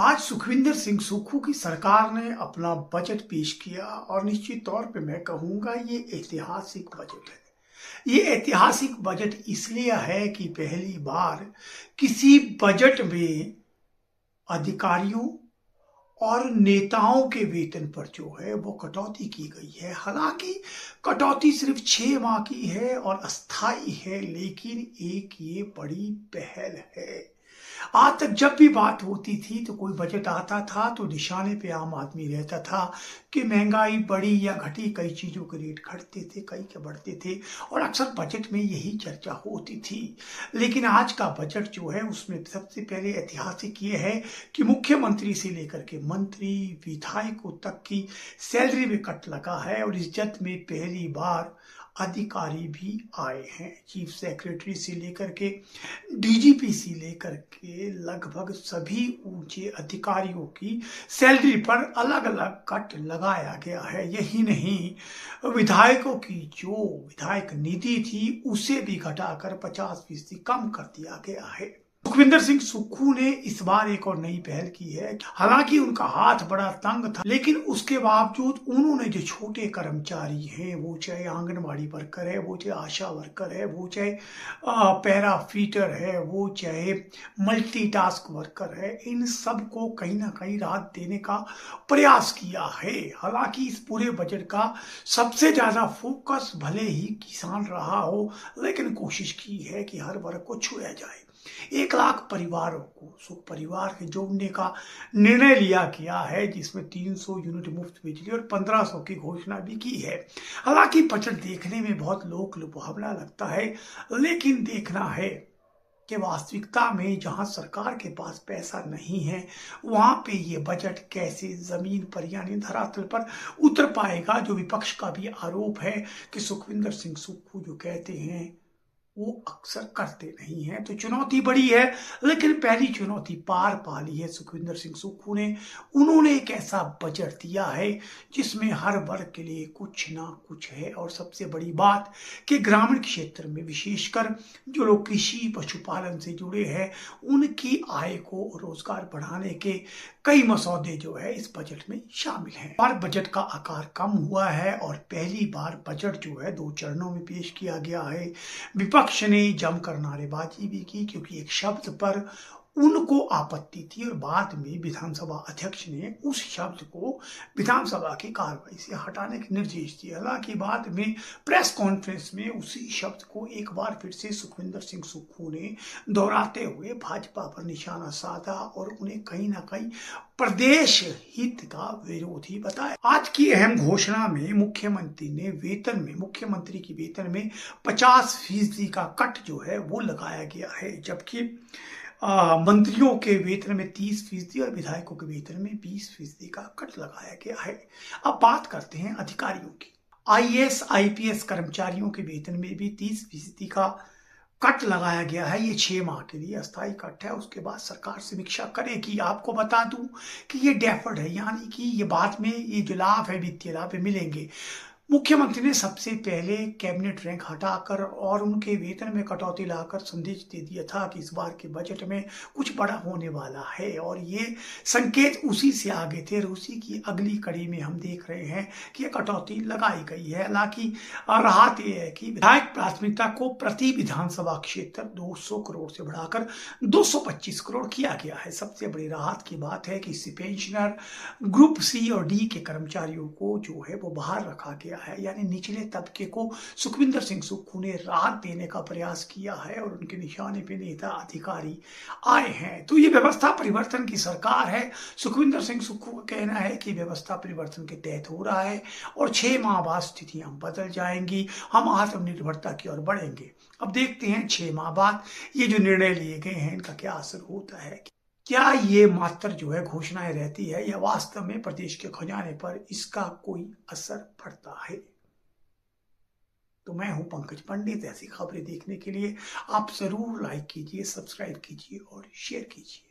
आज सुखविंदर सिंह सुक्खू की सरकार ने अपना बजट पेश किया और निश्चित तौर पे मैं कहूंगा ये ऐतिहासिक बजट है। ये ऐतिहासिक बजट इसलिए है कि पहली बार किसी बजट में अधिकारियों और नेताओं के वेतन पर जो है वो कटौती की गई है। हालांकि कटौती सिर्फ 6 माह की है और अस्थाई है, लेकिन एक ये बड़ी पहल है। आज तक जब भी बात होती थी तो कोई बजट आता था तो निशाने पे आम आदमी रहता था कि महंगाई बढ़ी या घटी, कई चीजों के रेट घटते थे, कई के बढ़ते थे और अक्सर बजट में यही चर्चा होती थी। लेकिन आज का बजट जो है उसमें सबसे पहले ऐतिहासिक ये है कि मुख्यमंत्री से लेकर के मंत्री विधायकों तक की सैलरी में कट लगा है और इज्जत में पहली बार अधिकारी भी आए हैं। चीफ सेक्रेटरी से लेकर के डीजीपी से लेकर के लगभग सभी ऊंचे अधिकारियों की सैलरी पर अलग अलग कट लगाया गया है। यही नहीं, विधायकों की जो विधायक निधि थी उसे भी घटाकर 50% कम कर दिया गया है। सुखविंदर सिंह सुक्खू ने इस बार एक और नई पहल की है। हालांकि उनका हाथ बड़ा तंग था, लेकिन उसके बावजूद उन्होंने जो छोटे कर्मचारी हैं, वो चाहे आंगनबाड़ी वर्कर है, वो चाहे आशा वर्कर है, वो चाहे पैरा फीटर है, वो चाहे मल्टीटास्क वर्कर है, इन सब को कहीं ना कहीं राहत देने का प्रयास किया है। हालांकि इस पूरे बजट का सबसे ज्यादा फोकस भले ही किसान रहा हो, लेकिन कोशिश की है कि हर वर्ग को छुआ जाए। 1 लाख परिवारों को सुख परिवार के जोड़ने का निर्णय लिया गया है, जिसमें 300 यूनिट मुफ्त बिजली और 1500 की घोषणा भी की है। हालांकि बजट देखने में बहुत लोक लुभावना लगता है, लेकिन देखना है कि वास्तविकता में जहां सरकार के पास पैसा नहीं है, वहां पे ये बजट कैसे जमीन पर यानी धरातल पर उतर पाएगा। जो विपक्ष का भी आरोप है कि सुखविंदर सिंह सुक्खू जो कहते हैं वो अक्सर करते नहीं है, तो चुनौती बड़ी है। लेकिन पहली चुनौती पार पा ली है सुखविंदर सिंह सुक्खू ने। उन्होंने एक ऐसा बजट दिया है जिसमें हर वर्ग के लिए कुछ ना कुछ है, और सबसे बड़ी बात कि ग्रामीण क्षेत्र में विशेषकर जो लोग कृषि पशुपालन से जुड़े हैं, उनकी आय को रोजगार बढ़ाने के कई मसौदे जो है इस बजट में शामिल हैं। और बजट का आकार कम हुआ है और पहली बार बजट जो है 2 चरणों में पेश किया गया है। विपक्ष ने जमकर नारेबाजी भी की, क्योंकि एक शब्द पर उनको आपत्ति थी और बाद में विधानसभा अध्यक्ष ने उस शब्द को विधानसभा की कार्रवाई से हटाने के निर्देश दिए। हालांकि बाद में प्रेस कॉन्फ्रेंस में उसी शब्द को एक बार फिर से सुखविंदर सिंह सुक्खू ने दोहराते हुए भाजपा पर निशाना साधा और उन्हें कहीं ना कहीं प्रदेश हित का विरोधी बताया। आज की अहम घोषणा में मुख्यमंत्री की वेतन में 50% का कट जो है वो लगाया गया है, जबकि मंत्रियों के वेतन में 30% और विधायकों के वेतन में 20% का कट लगाया गया है। अब बात करते हैं अधिकारियों की। आईएएस आईपीएस कर्मचारियों के वेतन में भी 30% का कट लगाया गया है। ये 6 माह के लिए अस्थायी कट है, उसके बाद सरकार समीक्षा करेगी। आपको बता दूं कि ये डेफर्ड है, यानी कि ये बाद में ये जो लाभ है, वित्तीय लाभ मिलेंगे। मुख्यमंत्री ने सबसे पहले कैबिनेट रैंक हटाकर और उनके वेतन में कटौती लाकर संदेश दे दिया था कि इस बार के बजट में कुछ बड़ा होने वाला है, और ये संकेत उसी से आगे थे। और उसी की अगली कड़ी में हम देख रहे हैं कि ये कटौती लगाई गई है। हालांकि राहत यह है कि विधायक प्राथमिकता को प्रति विधानसभा क्षेत्र 200 करोड़ से बढ़ाकर 225 करोड़ किया गया है। सबसे बड़ी राहत की बात है कि इससे पेंशनर, ग्रुप सी और डी के कर्मचारियों को जो है वो बाहर रखा गया है, यानी निचले तबके को सुखविंदर सिंह सुक्खू ने राहत देने का प्रयास किया है और उनके निशाने पे नेता अधिकारी आए हैं। तो ये व्यवस्था परिवर्तन की सरकार है। सुखविंदर सिंह सुक्खू का कहना है कि व्यवस्था परिवर्तन के तहत हो रहा है और 6 माह बाद स्थितियां बदल जाएंगी, हम आत्मनिर्भरता की ओर बढ़ेंगे। अब देखते हैं 6 माह बाद ये जो निर्णय लिए गए हैं इनका क्या असर होता है। क्या ये मात्र जो है घोषणाएं रहती है या वास्तव में प्रदेश के खजाने पर इसका कोई असर पड़ता है। तो मैं हूं पंकज पंडित। ऐसी खबरें देखने के लिए आप जरूर लाइक कीजिए, सब्सक्राइब कीजिए और शेयर कीजिए।